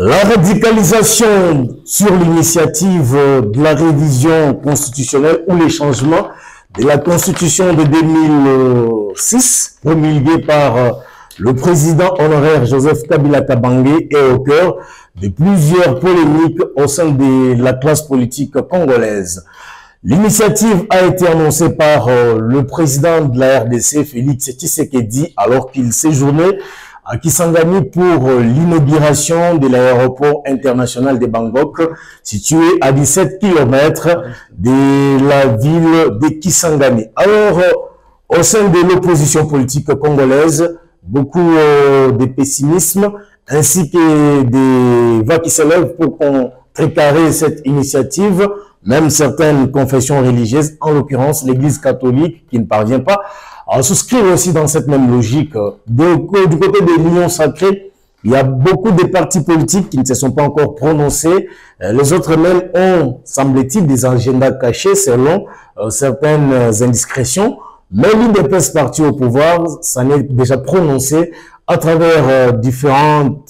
La radicalisation sur l'initiative de la révision constitutionnelle ou les changements de la Constitution de 2006, promulguée par le président honoraire Joseph Kabila Kabange, est au cœur de plusieurs polémiques au sein de la classe politique congolaise. L'initiative a été annoncée par le président de la RDC, Félix Tshisekedi, alors qu'il séjournait à Kisangani pour l'inauguration de l'aéroport international de Bangkok, situé à 17 km de la ville de Kisangani. Alors, au sein de l'opposition politique congolaise, beaucoup de pessimisme ainsi que des voix qui s'élèvent pour contrecarrer cette initiative. Même certaines confessions religieuses, en l'occurrence l'Église catholique, qui ne parvient pas à souscrire aussi dans cette même logique. Du côté de l'Union sacrée, il y a beaucoup de partis politiques qui ne se sont pas encore prononcés. Les autres même ont, semble-t-il, des agendas cachés selon certaines indiscrétions. Mais l'UDPS parti au pouvoir, ça n'est déjà prononcé à travers différents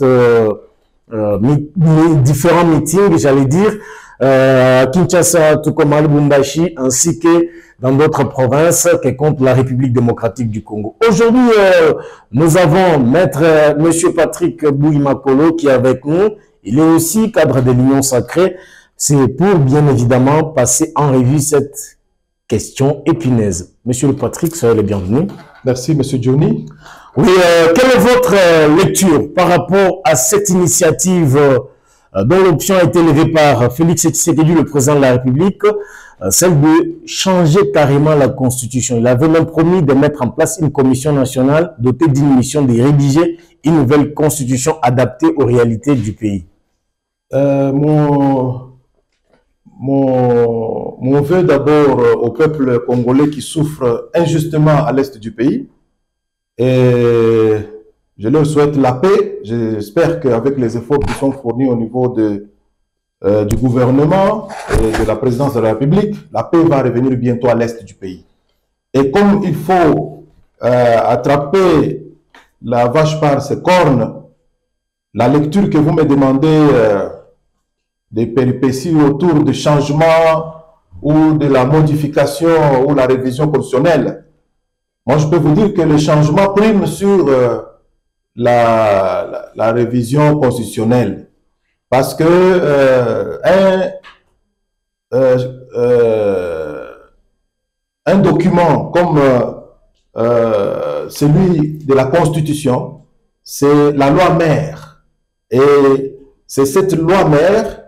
meetings, j'allais dire, Kinshasa, tout comme à Lubumbashi, ainsi que dans d'autres provinces que compte la République démocratique du Congo. Aujourd'hui, nous avons maître Monsieur Patrick Bouimakolo qui est avec nous. Il est aussi cadre de l'Union sacrée. C'est pour, bien évidemment, passer en revue cette question épineuse. Monsieur le Patrick, soyez le bienvenu. Merci, Monsieur Johnny. Oui, quelle est votre lecture par rapport à cette initiative dont l'option a été levée par Félix Tshisekedi, le président de la République, celle de changer carrément la Constitution. Il avait même promis de mettre en place une commission nationale dotée d'une mission de rédiger une nouvelle Constitution adaptée aux réalités du pays. Mon vœu d'abord au peuple congolais qui souffre injustement à l'est du pays. Et je leur souhaite la paix. J'espère qu'avec les efforts qui sont fournis au niveau du gouvernement et de la présidence de la République, la paix va revenir bientôt à l'est du pays. Et comme il faut attraper la vache par ses cornes, la lecture que vous me demandez des péripéties autour du changement ou de la modification ou la révision constitutionnelle, moi je peux vous dire que le changement prime sur la révision constitutionnelle. Parce que un document comme celui de la Constitution, c'est la loi mère. Et c'est cette loi mère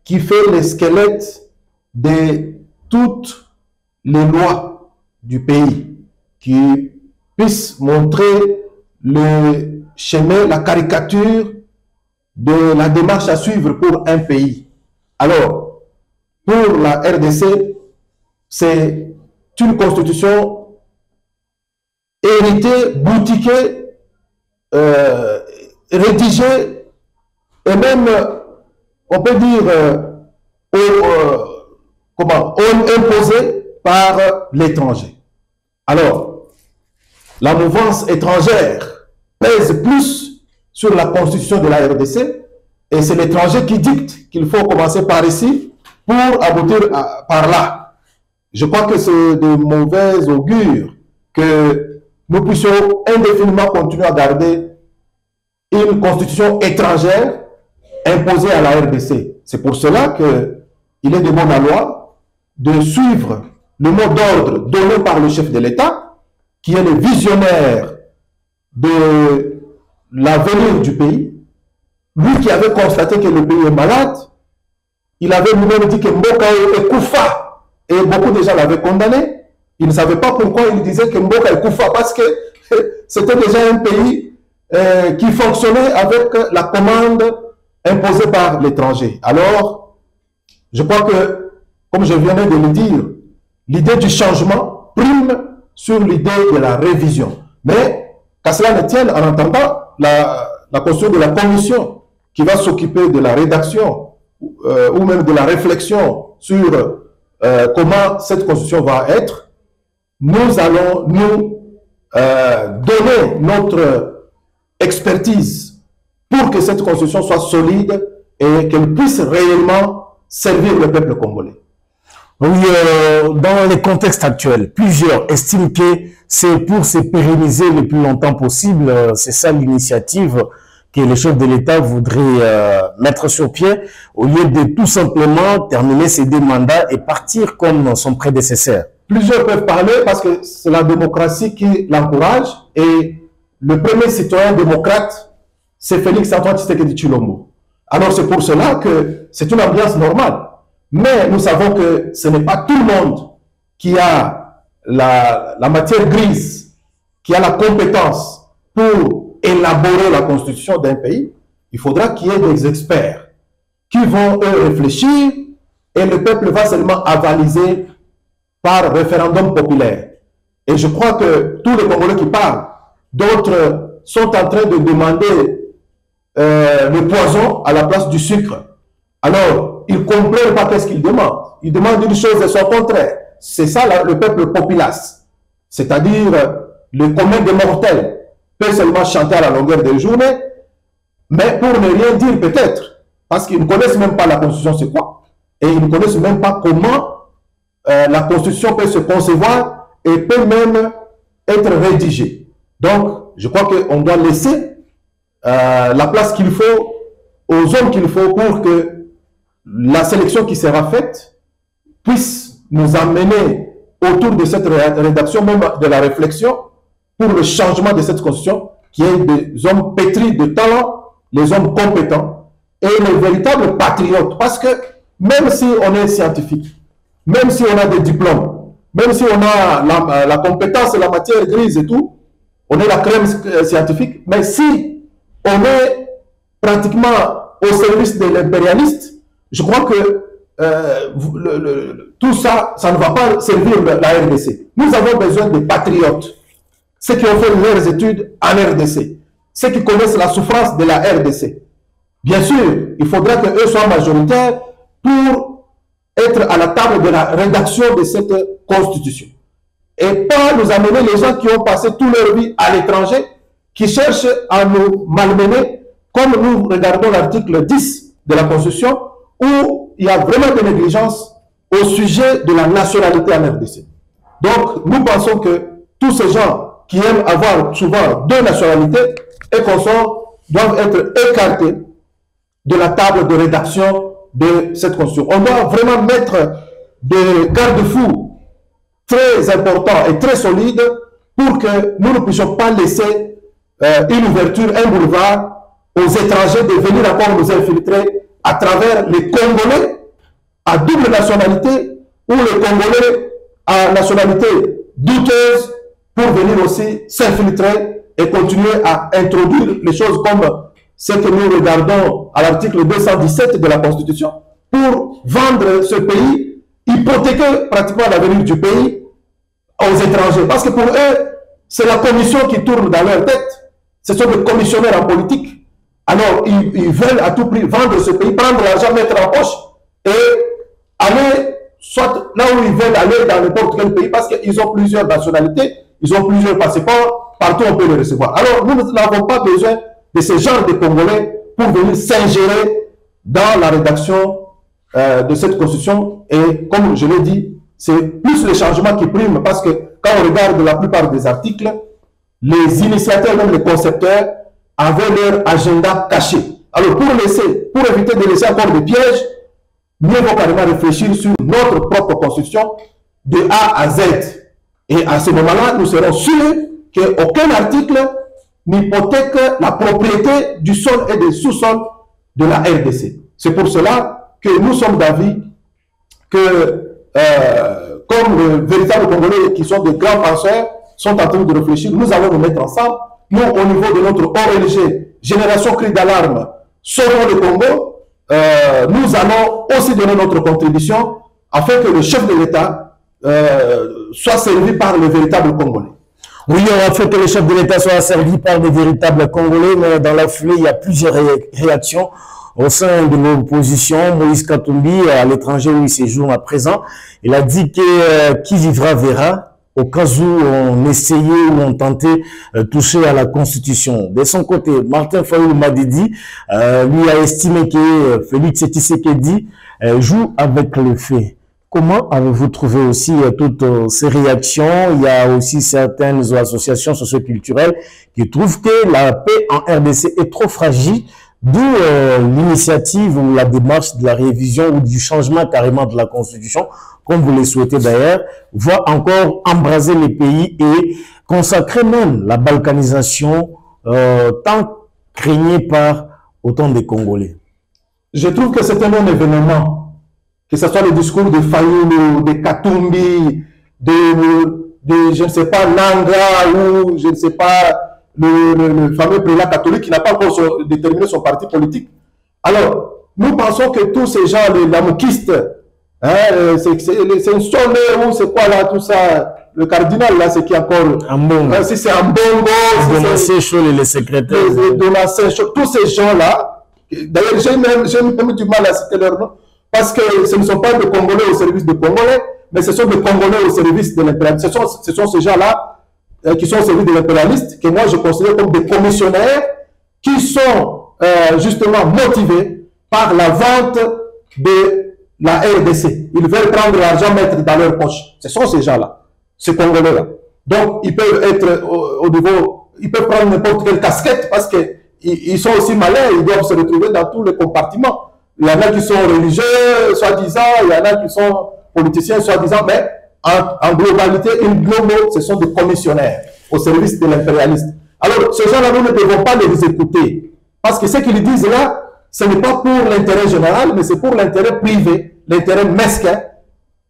qui fait le squelette de toutes les lois du pays, qui puissent montrer le chemin, la caricature de la démarche à suivre pour un pays. Alors, pour la RDC, c'est une constitution héritée, boutiquée, rédigée, et même, on peut dire, imposée par l'étranger. Alors, la mouvance étrangère pèse plus sur la constitution de la RDC, et c'est l'étranger qui dicte qu'il faut commencer par ici pour aboutir par là. Je crois que c'est de mauvais augure que nous puissions indéfiniment continuer à garder une constitution étrangère imposée à la RDC. C'est pour cela qu'il est de bon aloi de suivre le mot d'ordre donné par le chef de l'État, qui est le visionnaire de l'avenir du pays. Lui qui avait constaté que le pays est malade, il avait lui-même dit que Mboka est Koufa, et beaucoup de gens l'avaient condamné. Ils ne savaient pas pourquoi il disait que Mboka est Koufa, parce que c'était déjà un pays qui fonctionnait avec la commande imposée par l'étranger. Alors, je crois que, comme je venais de le dire, l'idée du changement prime sur l'idée de la révision. Mais, qu'à cela ne tienne, en entendant la question de la commission qui va s'occuper de la rédaction ou même de la réflexion sur comment cette constitution va être, nous allons nous donner notre expertise pour que cette constitution soit solide et qu'elle puisse réellement servir le peuple congolais. Oui, dans les contextes actuels, plusieurs estiment que c'est pour se pérenniser le plus longtemps possible. C'est ça l'initiative que le chef de l'État voudrait mettre sur pied, au lieu de tout simplement terminer ses 2 mandats et partir comme son prédécesseur. Plusieurs peuvent parler parce que c'est la démocratie qui l'encourage, et le premier citoyen démocrate, c'est Félix-Antoine Tshisekedi Tshilombo. Alors c'est pour cela que c'est une ambiance normale. Mais nous savons que ce n'est pas tout le monde qui a la matière grise, qui a la compétence pour élaborer la constitution d'un pays. Il faudra qu'il y ait des experts qui vont eux réfléchir, et le peuple va seulement avaliser par référendum populaire. Et je crois que tous les Congolais qui parlent, d'autres sont en train de demander le poison à la place du sucre. Alors, ils ne comprennent pas qu'est-ce qu'ils demandent. Ils demandent une chose et son contraire. C'est ça le peuple populace. C'est-à-dire, le commun des mortels peut seulement chanter à la longueur des journées, mais pour ne rien dire peut-être, parce qu'ils ne connaissent même pas la Constitution, c'est quoi. Et ils ne connaissent même pas comment la Constitution peut se concevoir et peut même être rédigée. Donc, je crois qu'on doit laisser la place qu'il faut aux hommes qu'il faut pour que la sélection qui sera faite puisse nous amener autour de cette rédaction, même de la réflexion, pour le changement de cette constitution, qui est des hommes pétris de talent, les hommes compétents et les véritables patriotes. Parce que même si on est scientifique, même si on a des diplômes, même si on a la compétence et la matière grise et tout, on est la crème scientifique, mais si on est pratiquement au service de l'impérialiste, je crois que tout ça, ça ne va pas servir la RDC. Nous avons besoin de patriotes, ceux qui ont fait leurs études en RDC, ceux qui connaissent la souffrance de la RDC. Bien sûr, il faudra qu'eux soient majoritaires pour être à la table de la rédaction de cette constitution. Et pas nous amener les gens qui ont passé toute leur vie à l'étranger, qui cherchent à nous malmener, comme nous regardons l'article 10 de la Constitution, où il y a vraiment des négligences au sujet de la nationalité en RDC. Donc, nous pensons que tous ces gens qui aiment avoir souvent 2 nationalités et consorts doivent être écartés de la table de rédaction de cette Constitution. On doit vraiment mettre des garde-fous très importants et très solides pour que nous ne puissions pas laisser une ouverture, un boulevard aux étrangers de venir encore nous infiltrer à travers les Congolais à double nationalité ou les Congolais à nationalité douteuse pour venir aussi s'infiltrer et continuer à introduire les choses comme ce que nous regardons à l'article 217 de la Constitution pour vendre ce pays, hypothéquer pratiquement l'avenir du pays aux étrangers. Parce que pour eux, c'est la commission qui tourne dans leur tête. Ce sont des commissionnaires en politique. Alors, ils veulent à tout prix vendre ce pays, prendre l'argent, mettre en poche et aller soit là où ils veulent aller dans n'importe quel pays parce qu'ils ont plusieurs nationalités, ils ont plusieurs passeports, partout on peut les recevoir. Alors, nous n'avons pas besoin de ce genre de Congolais pour venir s'ingérer dans la rédaction de cette constitution. Et comme je l'ai dit, c'est plus les changements qui priment parce que quand on regarde la plupart des articles, les initiateurs, même les concepteurs, avaient leur agenda caché. Alors pour éviter de laisser encore des pièges, mieux vaut carrément réfléchir sur notre propre constitution de A à Z. Et à ce moment-là, nous serons sûrs qu'aucun article n'hypothèque la propriété du sol et des sous-sols de la RDC. C'est pour cela que nous sommes d'avis que, comme les véritables Congolais qui sont des grands penseurs, sont en train de réfléchir, nous allons nous mettre ensemble. Nous, au niveau de notre ONG, Génération Cri d'Alarme, Sauvons le Congo, nous allons aussi donner notre contribution afin que le chef de l'État soit servi par les véritables Congolais. Oui, on a fait que le chef de l'État soit servi par les véritables Congolais, mais dans la foulée, il y a plusieurs réactions au sein de l'opposition. Moïse Katumbi, à l'étranger où il séjourne à présent, il a dit que qui vivra verra. au cas où on essayait ou on tentait toucher à la Constitution. De son côté, Martin Fayulu Madidi lui a estimé que Félix Tshisekedi joue avec le fait. Comment avez-vous trouvé aussi toutes ces réactions? Il y a aussi certaines associations socioculturelles qui trouvent que la paix en RDC est trop fragile, d'où l'initiative ou la démarche de la révision ou du changement carrément de la Constitution, comme vous le souhaitez d'ailleurs, va encore embraser les pays et consacrer même la balkanisation tant craignée par autant de Congolais. Je trouve que c'est un bon événement. Que ce soit le discours de Fayulu, de Katumbi, de je ne sais pas, Nanga, ou je ne sais pas, le fameux prélat catholique qui n'a pas encore déterminé son parti politique. Alors, nous pensons que tous ces gens, les lamoukistes, hein, c'est une sonne ou c'est quoi là, tout ça, le cardinal là, c'est qui encore Ambongo. Si c'est Ambongo, Donatien Chol et les secrétaires. Donatien Chol, tous ces gens-là, d'ailleurs, j'ai même du mal à citer leur nom, parce que ce ne sont pas des Congolais au service des Congolais, mais ce sont des Congolais au service de l'impérialisme. Ce sont ces gens-là qui sont au service de l'impérialiste, que moi je considère comme des commissionnaires qui sont justement motivés par la vente de la RDC. Ils veulent prendre l'argent, mettre dans leur poche. Ce sont ces gens-là, ces Congolais-là. Donc, ils peuvent être au niveau, ils peuvent prendre n'importe quelle casquette parce qu'ils sont aussi malins, ils doivent se retrouver dans tous les compartiments. Il y en a qui sont religieux, soi-disant, il y en a qui sont politiciens, soi-disant, mais en globalité, ce sont des commissionnaires au service de l'impérialiste. Alors, ces gens-là, nous ne devons pas les écouter. Parce que ce qu'ils disent là, ce n'est pas pour l'intérêt général, mais c'est pour l'intérêt privé, l'intérêt mesquin,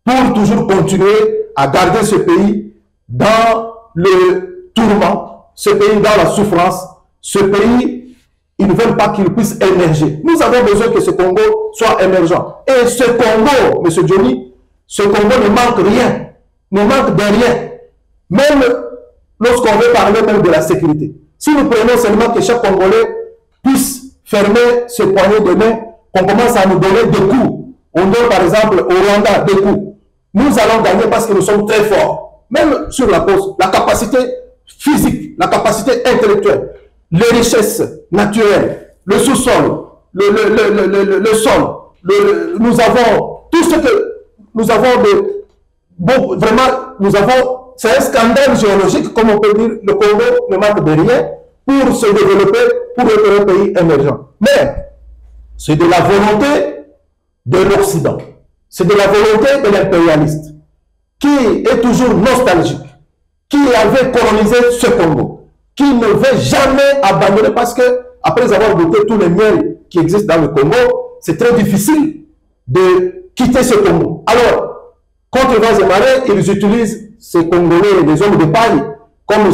pour toujours continuer à garder ce pays dans le tourment, ce pays dans la souffrance, ce pays. Ils ne veulent pas qu'il puisse émerger. Nous avons besoin que ce Congo soit émergent. Et ce Congo, M. Johnny, ce Congo ne manque rien, ne manque de rien. Même lorsqu'on veut parler même de la sécurité. Si nous prenons seulement que chaque Congolais puisse fermer ce poignet de main, qu'on commence à nous donner des coups. On donne par exemple au Rwanda des coups. Nous allons gagner parce que nous sommes très forts. Même sur la cause, la capacité physique, la capacité intellectuelle, les richesses naturelles, le sous-sol, le sol, nous avons tout ce que nous avons de bon, vraiment, nous avons, c'est un scandale géologique, comme on peut dire, le Congo ne manque de rien pour se développer, pour être un pays émergent. Mais c'est de la volonté de l'Occident, c'est de la volonté de l'impérialiste, qui est toujours nostalgique, qui avait colonisé ce Congo, qui ne veut jamais abandonner parce que, après avoir goûté tous les miels qui existent dans le Congo, c'est très difficile de quitter ce Congo. Alors, contre vents et marées, ils utilisent ces Congolais, les hommes de paille, comme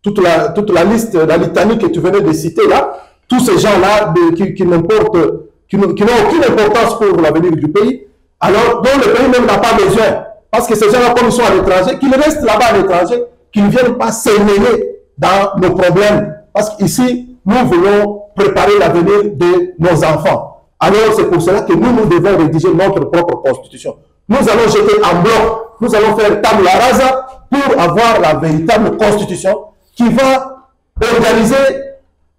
toute la liste, la litanie que tu venais de citer là, tous ces gens-là qui n'ont aucune importance pour l'avenir du pays, alors dont le pays même n'a pas besoin. Parce que ces gens-là, comme ils sont à l'étranger, qu'ils restent là-bas à l'étranger, qu'ils ne viennent pas s'émêler dans nos problèmes. Parce qu'ici, nous voulons préparer l'avenir de nos enfants. Alors, c'est pour cela que nous devons rédiger notre propre constitution. Nous allons jeter en bloc, nous allons faire tabula rasa pour avoir la véritable constitution qui va organiser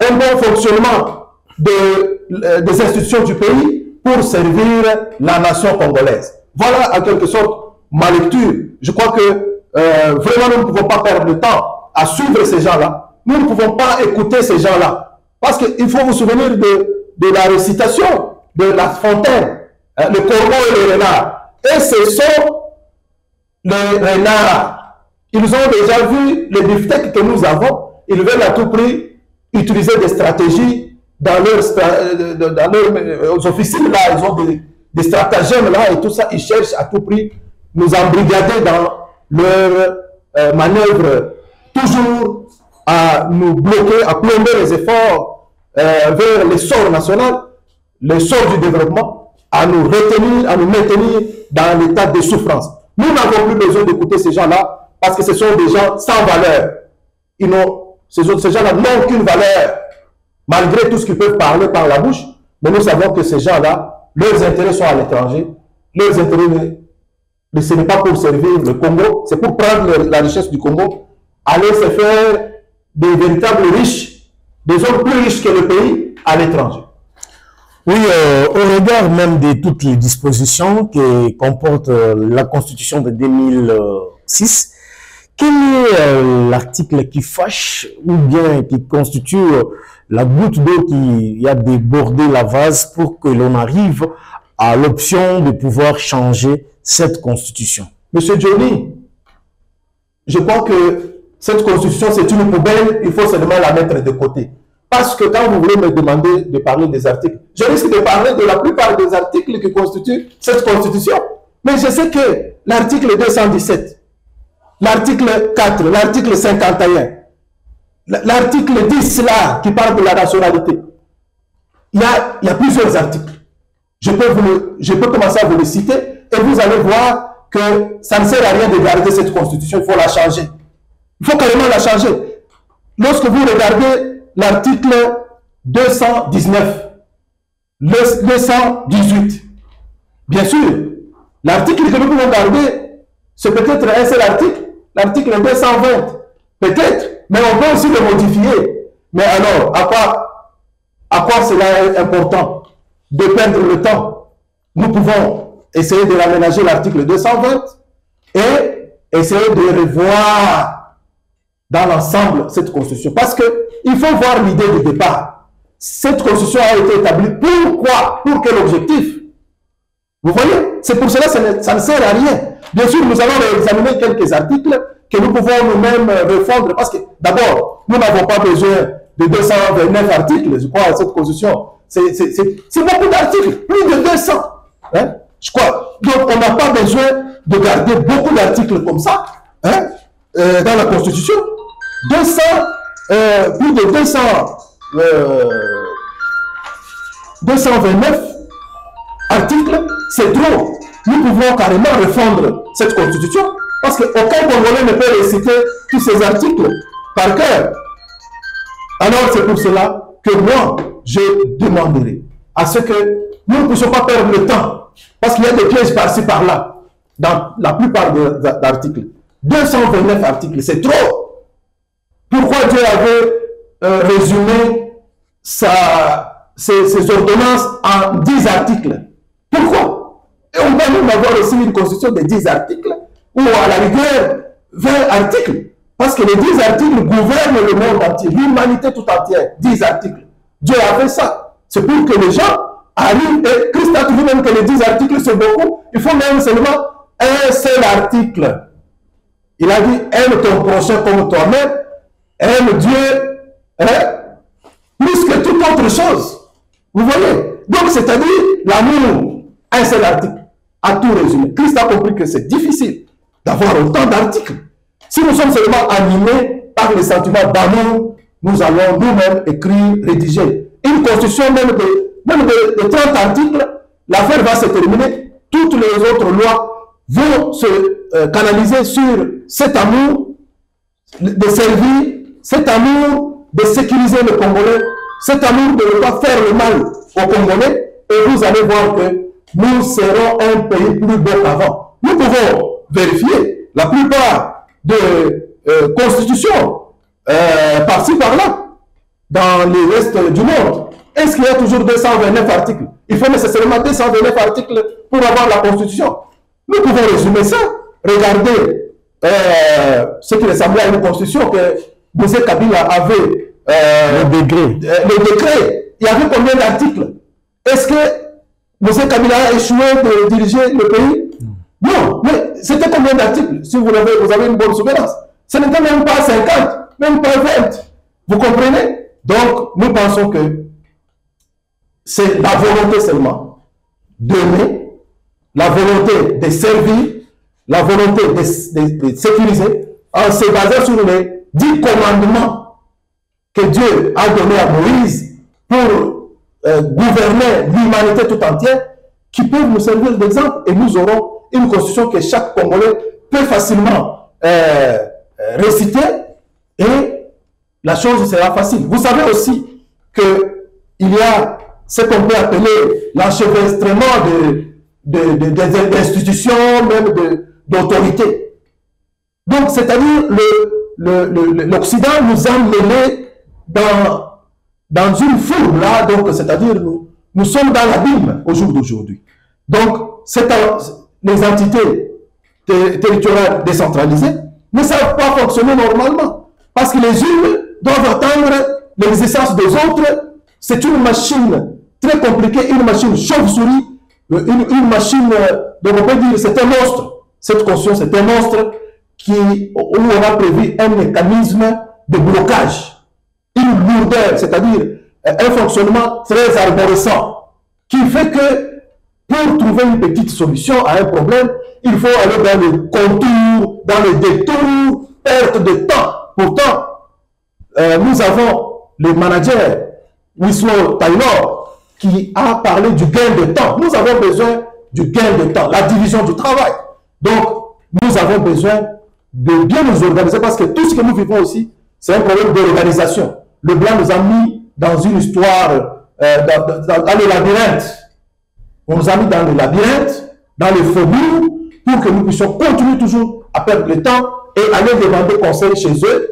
un bon fonctionnement des institutions du pays pour servir la nation congolaise. Voilà en quelque sorte ma lecture. Je crois que vraiment nous ne pouvons pas perdre de temps à suivre ces gens-là. Nous ne pouvons pas écouter ces gens-là. Parce qu'il faut vous souvenir de la récitation de La Fontaine, le corbeau et le renard. Et ce sont les renards. Ils ont déjà vu les biftec que nous avons. Ils veulent à tout prix utiliser des stratégies dans leurs officines là. Ils ont des stratagèmes là et tout ça. Ils cherchent à tout prix nous embrigader dans leurs manœuvres, toujours à nous bloquer, à plomber les efforts vers l'essor national, l'essor du développement, à nous retenir, à nous maintenir dans l'état de souffrance. Nous n'avons plus besoin d'écouter ces gens-là parce que ce sont des gens sans valeur. Ces gens-là n'ont aucune valeur, malgré tout ce qu'ils peuvent parler par la bouche. Mais nous savons que ces gens-là, leurs intérêts sont à l'étranger, leurs intérêts Mais ce n'est pas pour servir le Congo, c'est pour prendre la richesse du Congo, aller se faire des véritables riches, des hommes plus riches que le pays à l'étranger. Oui, au regard même de toutes les dispositions que comporte la Constitution de 2006, quel est l'article qui fâche ou bien qui constitue la goutte d'eau qui a débordé la vase pour que l'on arrive à l'option de pouvoir changer cette Constitution? Monsieur Johnny, je crois que cette Constitution, c'est une poubelle, il faut seulement la mettre de côté. Parce que quand vous voulez me demander de parler des articles, je risque de parler de la plupart des articles qui constituent cette Constitution. Mais je sais que l'article 217, l'article 4, l'article 51, l'article 10 là, qui parle de la nationalité, il y a plusieurs articles. Je peux commencer à vous les citer et vous allez voir que ça ne sert à rien de garder cette Constitution, il faut la changer. Il faut carrément la changer. Lorsque vous regardez l'article 219, le 218, bien sûr, l'article que nous pouvons garder, c'est peut-être un seul article, l'article 220, peut-être, mais on peut aussi le modifier. Mais alors, à quoi cela est important de perdre le temps? Nous pouvons essayer de raménager l'article 220 et essayer de revoir dans l'ensemble cette constitution. Parce qu'il faut voir l'idée de départ. Cette constitution a été établie. Pourquoi? Pour quel objectif? Vous voyez? C'est pour cela que ça ne sert à rien. Bien sûr, nous allons examiner quelques articles que nous pouvons nous-mêmes refondre. Parce que d'abord, nous n'avons pas besoin de 229 articles, je crois, à cette constitution. C'est beaucoup d'articles, plus de 200. Hein? Je crois. Donc, on n'a pas besoin de garder beaucoup d'articles comme ça hein, dans la Constitution. Plus de 229 articles, c'est trop. Nous pouvons carrément refondre cette Constitution parce qu'aucun Congolais ne peut réciter tous ces articles par cœur. Alors, c'est pour cela que moi, je demanderai à ce que nous ne puissions pas perdre le temps parce qu'il y a des pièges par-ci, par-là dans la plupart des articles. 229 articles, c'est trop. Pourquoi Dieu avait résumé ses ordonnances en 10 articles? Pourquoi? Et on va même avoir aussi une constitution de 10 articles, ou à la rigueur 20 articles. Parce que les 10 articles gouvernent le monde entier, l'humanité tout entière. 10 articles. Dieu a fait ça. C'est pour que les gens arrivent, et Christ a trouvé même que les 10 articles c'est beaucoup. Il faut même seulement un seul article. Il a dit, aime ton prochain comme toi-même. Aime Dieu hein, plus que toute autre chose. Vous voyez? Donc, c'est-à-dire l'amour, un seul article, à tout résumé. Christ a compris que c'est difficile d'avoir autant d'articles. Si nous sommes seulement animés par les sentiments d'amour, nous allons nous-mêmes écrire, rédiger une constitution même de 30 articles, l'affaire va se terminer. Toutes les autres lois vont se canaliser sur cet amour de servir, cet amour de sécuriser le Congolais, cet amour de ne pas faire le mal aux Congolais, et vous allez voir que nous serons un pays plus beau qu'avant. Nous pouvons vérifier la plupart des constitutions par-ci, par-là, dans les restes du monde. Est-ce qu'il y a toujours 229 articles? Il faut nécessairement 229 articles pour avoir la Constitution. Nous pouvons résumer ça. Regardez ce qui ressemblait à une Constitution que Moïse Kabila avait. Le décret. Il y avait combien d'articles? Est-ce que Moïse Kabila a échoué de diriger le pays? Non, mais c'était combien d'articles? Si vous avez une bonne souvenance. Ce n'était même pas 50, même pas 20. Vous comprenez? Donc, nous pensons que c'est la volonté seulement d'aimer, la volonté de servir, la volonté de sécuriser, en se basant sur les 10 commandements que Dieu a donnés à Moïse pour gouverner l'humanité tout entière, qui peuvent nous servir d'exemple, et nous aurons une constitution que chaque Congolais peut facilement réciter, et la chose sera facile. Vous savez aussi qu'il y a ce qu'on peut appeler l'enchevêtrement des institutions, même d'autorité. Donc, c'est-à-dire, l'Occident nous a mêlés dans une foule, là, donc, c'est-à-dire, nous sommes dans l'abîme au jour d'aujourd'hui. Donc, les entités territoriales décentralisées ne savent pas fonctionner normalement. Parce que les unes doivent attendre l'existence des autres. C'est une machine très compliquée, une machine chauve-souris, une machine, donc on peut dire, c'est un monstre. Cette conscience est un monstre où on a prévu un mécanisme de blocage, une lourdeur, c'est-à-dire un fonctionnement très arborescent, qui fait que pour trouver une petite solution à un problème, il faut aller dans le contour, dans le détour, perte de temps. Pourtant, nous avons le manager Winslow Taylor qui a parlé du gain de temps. Nous avons besoin du gain de temps, la division du travail. Donc, nous avons besoin de bien nous organiser parce que tout ce que nous vivons aussi, c'est un problème d'organisation. Le blanc nous a mis dans une histoire, dans le labyrinthe. On nous a mis dans le labyrinthe, dans le faux mur, pour que nous puissions continuer toujours à perdre le temps et aller demander conseil chez eux,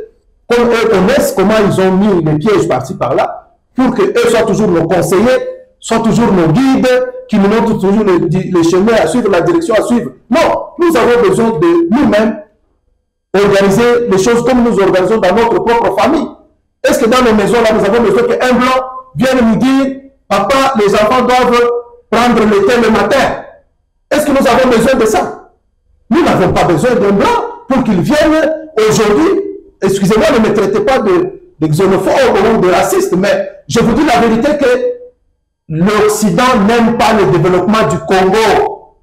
qu'on connaisse comment ils ont mis les pièges par-ci par-là, pour qu'eux soient toujours nos conseillers, soient toujours nos guides, qui nous montrent toujours les chemins à suivre, la direction à suivre. Non, nous avons besoin de nous-mêmes organiser les choses comme nous organisons dans notre propre famille. Est-ce que dans nos maisons, là, nous avons besoin qu'un blanc vienne nous dire « Papa, les enfants doivent prendre le thé le matin ». Est-ce que nous avons besoin de ça? Nous n'avons pas besoin d'un blanc pour qu'il vienne aujourd'hui. Excusez-moi, ne me traitez pas de xénophobe ou de raciste, mais je vous dis la vérité que l'Occident n'aime pas le développement du Congo.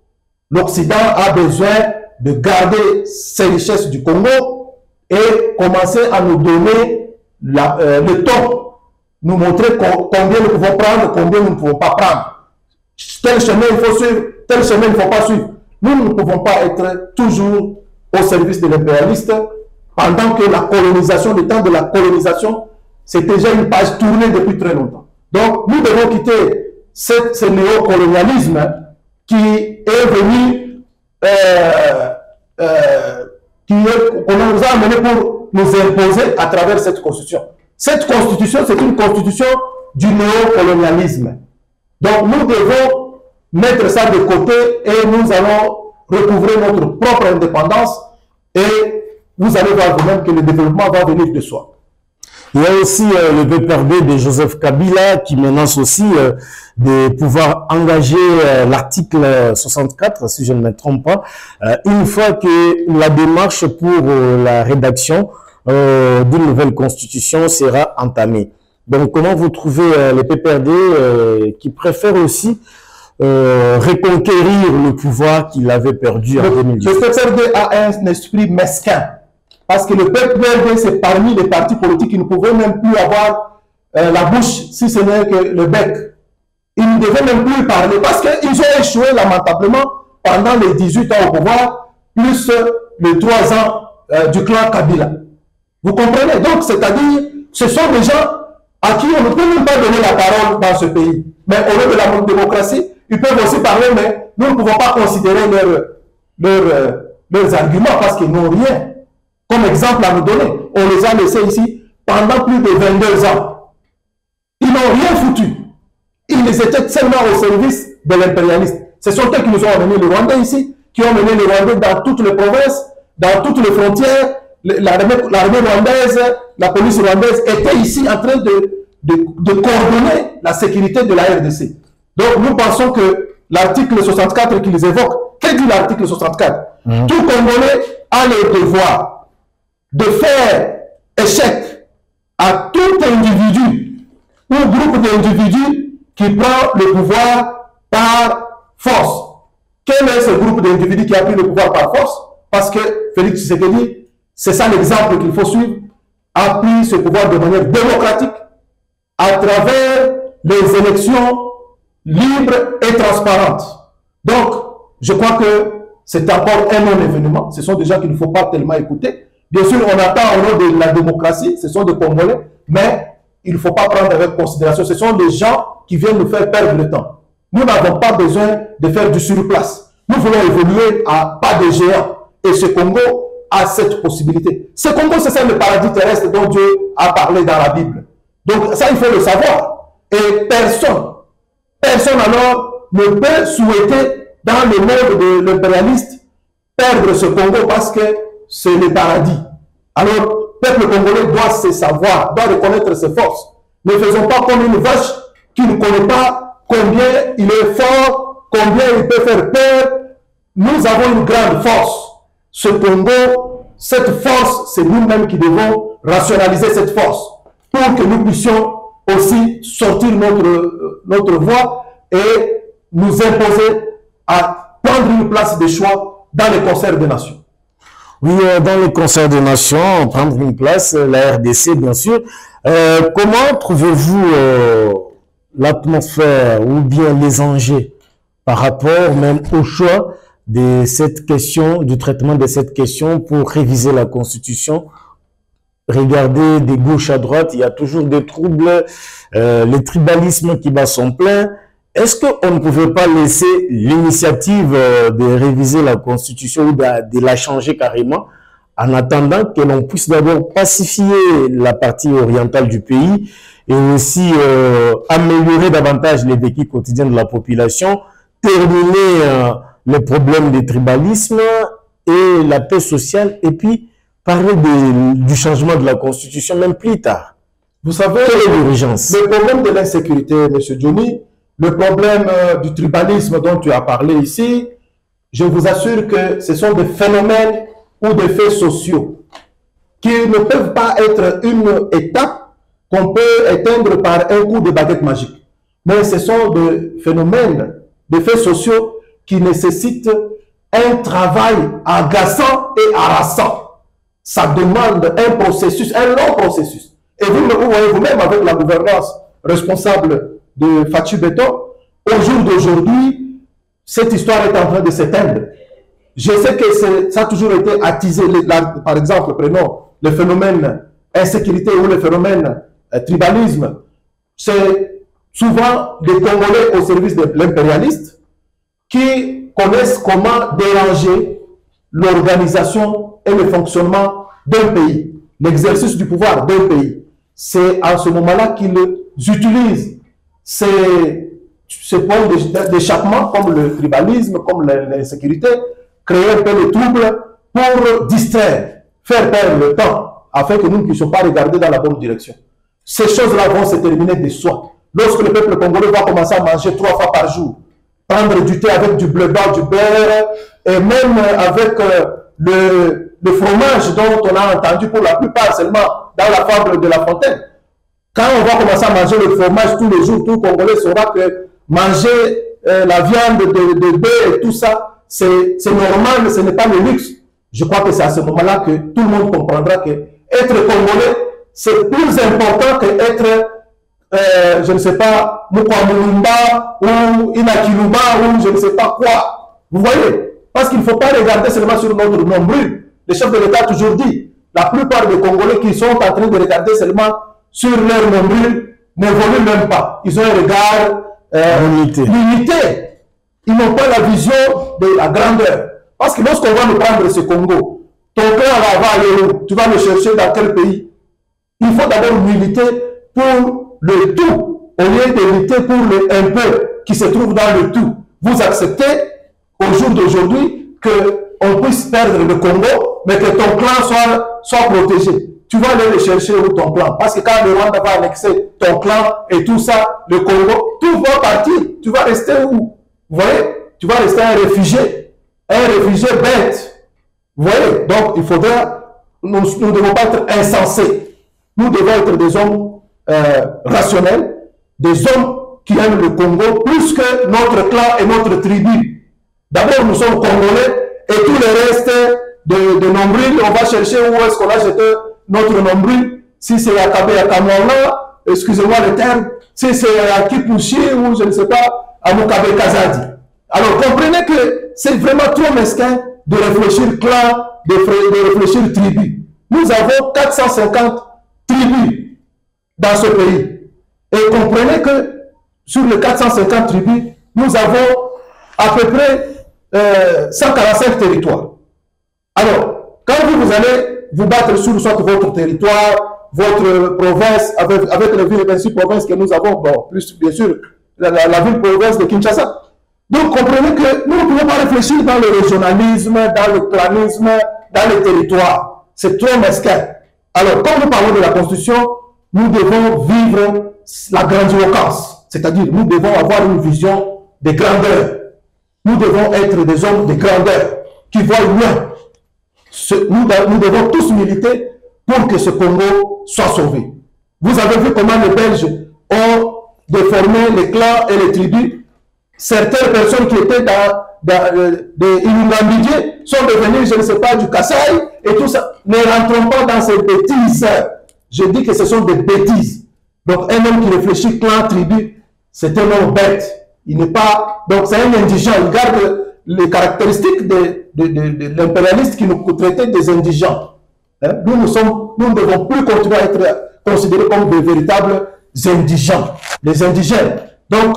L'Occident a besoin de garder ces richesses du Congo et commencer à nous donner le temps, nous montrer combien nous pouvons prendre, combien nous ne pouvons pas prendre. Tel chemin il faut suivre, tel chemin il ne faut pas suivre. Nous ne pouvons pas être toujours au service de l'impérialiste pendant que la colonisation, le temps de la colonisation, c'est déjà une page tournée depuis très longtemps. Donc, nous devons quitter ce néocolonialisme qui est venu, qu'on nous a amené pour nous imposer à travers cette constitution. Cette constitution, c'est une constitution du néocolonialisme. Donc, nous devons mettre ça de côté et nous allons recouvrer notre propre indépendance et vous allez voir vous-même que le développement va venir de soi. Il y a aussi le PPRD de Joseph Kabila qui menace aussi de pouvoir engager l'article 64, si je ne me trompe pas, une fois que la démarche pour la rédaction d'une nouvelle constitution sera entamée. Donc, comment vous trouvez les PPRD qui préfèrent aussi reconquérir le pouvoir qu'il avait perdu en 2010? Le PPRD a un esprit mesquin. Parce que le PPRD, c'est parmi les partis politiques qui ne pouvaient même plus avoir la bouche, si ce n'est que le bec. Ils ne devaient même plus parler parce qu'ils ont échoué lamentablement pendant les 18 ans au pouvoir, plus les 3 ans du clan Kabila. Vous comprenez? Donc, c'est-à-dire, ce sont des gens à qui on ne peut même pas donner la parole dans ce pays. Mais au lieu de la démocratie, ils peuvent aussi parler, mais nous ne pouvons pas considérer leurs arguments parce qu'ils n'ont rien comme exemple à nous donner. On les a laissés ici pendant plus de 22 ans. Ils n'ont rien foutu. Ils étaient seulement au service de l'impérialiste. Ce sont eux qui nous ont amené le Rwandais ici, qui ont mené le Rwandais dans toutes les provinces, dans toutes les frontières. L'armée rwandaise, la police rwandaise était ici en train de coordonner la sécurité de la RDC. Donc nous pensons que l'article 64 qu'ils évoquent, que dit l'article 64? Tout Congolais a le devoir de faire échec à tout individu ou groupe d'individus qui prend le pouvoir par force. Quel est ce groupe d'individus qui a pris le pouvoir par force? Parce que Félix Tshisekedi, c'est ça l'exemple qu'il faut suivre, a pris ce pouvoir de manière démocratique à travers les élections libres et transparentes. Donc, je crois que c'est encore un non-événement. Ce sont des gens qu'il ne faut pas tellement écouter. Bien sûr, on attend au nom de la démocratie, ce sont des Congolais, mais il ne faut pas prendre avec considération. Ce sont des gens qui viennent nous faire perdre le temps. Nous n'avons pas besoin de faire du surplace. Nous voulons évoluer à pas de géant. Et ce Congo a cette possibilité. Ce Congo, c'est ça le paradis terrestre dont Dieu a parlé dans la Bible. Donc ça, il faut le savoir. Et personne alors ne peut souhaiter dans le monde de l'impérialiste perdre ce Congo parce que c'est le paradis. Alors, le peuple congolais doit se savoir, doit reconnaître ses forces. Ne faisons pas comme une vache qui ne connaît pas combien il est fort, combien il peut faire peur. Nous avons une grande force. Ce Congo, cette force, c'est nous-mêmes qui devons rationaliser cette force pour que nous puissions aussi sortir notre voie et nous imposer à prendre une place de choix dans les concerts des nations. Oui, dans le concert des nations, prendre une place, la RDC, bien sûr. Comment trouvez-vous l'atmosphère ou bien les enjeux par rapport même au choix de cette question, du traitement de cette question pour réviser la Constitution? Regardez de gauche à droite, il y a toujours des troubles, le tribalisme qui bat son plein. Est-ce qu'on ne pouvait pas laisser l'initiative de réviser la Constitution ou de la changer carrément en attendant que l'on puisse d'abord pacifier la partie orientale du pays et aussi améliorer davantage les vécus quotidiens de la population, terminer les problèmes de tribalisme et la paix sociale et puis parler du changement de la Constitution même plus tard? Vous savez, l'urgence. Le problème de l'insécurité, M. Johnny, le problème du tribalisme dont tu as parlé ici, je vous assure que ce sont des phénomènes ou des faits sociaux qui ne peuvent pas être une étape qu'on peut éteindre par un coup de baguette magique. Mais ce sont des phénomènes, des faits sociaux qui nécessitent un travail agaçant et harassant. Ça demande un processus, un long processus. Et vous voyez vous-même avec la gouvernance responsable de Fatou Beton, au jour d'aujourd'hui, cette histoire est en train de s'éteindre. Je sais que ça a toujours été attisé. Par exemple, prenons le phénomène insécurité ou le phénomène tribalisme. C'est souvent des Congolais au service de l'impérialiste qui connaissent comment déranger l'organisation et le fonctionnement d'un pays, l'exercice du pouvoir d'un pays. C'est à ce moment-là qu'ils utilisent ces points d'échappement comme le tribalisme, comme l'insécurité, créer un peu de trouble pour distraire, faire perdre le temps, afin que nous ne puissions pas regarder dans la bonne direction. Ces choses-là vont se terminer de soi. Lorsque le peuple congolais va commencer à manger 3 fois par jour, prendre du thé avec du bleu blanc, du beurre, et même avec le fromage dont on a entendu pour la plupart seulement dans la fable de La Fontaine. Quand on va commencer à manger le fromage tous les jours, tout Congolais saura que manger la viande de bœuf et tout ça, c'est normal, ce n'est pas le luxe. Je crois que c'est à ce moment-là que tout le monde comprendra que être Congolais, c'est plus important que être, je ne sais pas, Mukwamulumba ou Inakiluba ou je ne sais pas quoi. Vous voyez? Parce qu'il ne faut pas regarder seulement sur notre nombril. Le chef de l'État a toujours dit, la plupart des Congolais qui sont en train de regarder seulement sur leur nombril n'évoluent même pas. Ils ont un regard limité. Ils n'ont pas la vision de la grandeur. Parce que lorsqu'on va nous prendre ce Congo, ton cœur va aller où? Tu vas le chercher dans quel pays? Il faut d'abord militer pour le tout, au lieu de militer pour le un peu qui se trouve dans le tout. Vous acceptez au jour d'aujourd'hui qu'on puisse perdre le Congo, mais que ton clan soit protégé. Tu vas aller le chercher où ton clan? Parce que quand le Rwanda va annexer ton clan et tout ça, le Congo, tout va partir. Tu vas rester où? Vous voyez? Tu vas rester un réfugié bête. Vous voyez? Donc, il faudra, nous ne devons pas être insensés. Nous devons être des hommes rationnels, des hommes qui aiment le Congo plus que notre clan et notre tribu. D'abord, nous sommes Congolais et tout le reste de nombril, on va chercher où est-ce qu'on a jeté notre nombril. Si c'est à Kamwanga, excusez-moi le terme, si c'est à Kipushi ou je ne sais pas, à Mukabe Kazadi. Alors, comprenez que c'est vraiment trop mesquin de réfléchir clan, de réfléchir tribu. Nous avons 450 tribus dans ce pays. Et comprenez que sur les 450 tribus, nous avons à peu près 145 territoires. Alors, quand vous allez vous battre sur soit votre territoire, votre province, avec les villes et 26 provinces que nous avons, bon, plus bien sûr, la ville-province de Kinshasa. Donc, comprenez que nous ne pouvons pas réfléchir dans le régionalisme, dans le clanisme, dans les territoires. C'est trop mesquin. Alors, quand nous parlons de la Constitution, nous devons vivre la grandiloquence. C'est-à-dire, nous devons avoir une vision de grandeur. Nous devons être des hommes de grandeur qui voient loin. Nous devons tous militer pour que ce Congo soit sauvé. Vous avez vu comment les Belges ont déformé les clans et les tribus. Certaines personnes qui étaient des Ilungambidje sont devenues, je ne sais pas, du Kasaï et tout ça. Ne rentrons pas dans ces bêtises. Je dis que ce sont des bêtises. Donc, un homme qui réfléchit clan, tribu, c'est un homme bête. Il n'est pas... Donc, c'est un indigent. Il garde les caractéristiques de l'impérialiste qui nous traitait des indigents. Hein? Nous ne devons plus continuer à être considérés comme de véritables indigents. Les indigènes. Donc,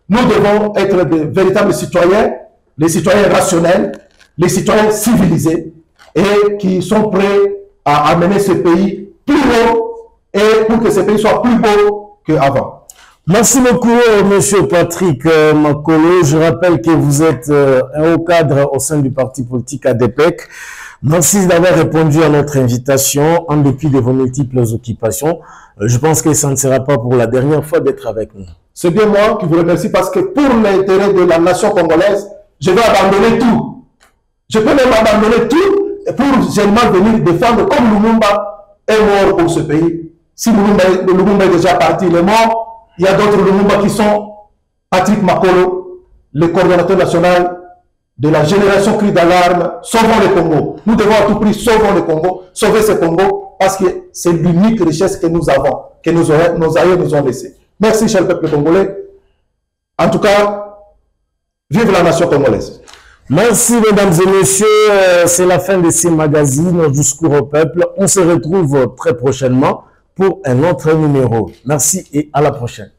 nous devons être de véritables citoyens, les citoyens rationnels, les citoyens civilisés et qui sont prêts à amener ce pays plus haut et pour que ce pays soit plus beau qu'avant. Merci beaucoup, Monsieur Patrick Makolo. Je rappelle que vous êtes un haut cadre au sein du parti politique ADPEC. Merci d'avoir répondu à notre invitation en dépit de vos multiples occupations. Je pense que ça ne sera pas pour la dernière fois d'être avec nous. C'est bien moi qui vous remercie parce que pour l'intérêt de la nation congolaise, je vais abandonner tout. Je peux même abandonner tout pour seulement venir défendre comme Lumumba est mort pour ce pays. Si Lumumba est déjà parti, il est mort. Il y a d'autres Lumumba qui sont Patrick Makolo, le coordonnateur national de la génération cri d'alarme, sauvons le Congo. Nous devons à tout prix sauver le Congo, sauver ce Congo parce que c'est l'unique richesse que nous avons, que nos aïeux nous ont laissé. Merci, cher peuple congolais. En tout cas, vive la nation congolaise. Merci, mesdames et messieurs. C'est la fin de ces magazines, au discours au peuple. On se retrouve très prochainement pour un autre numéro. Merci et à la prochaine.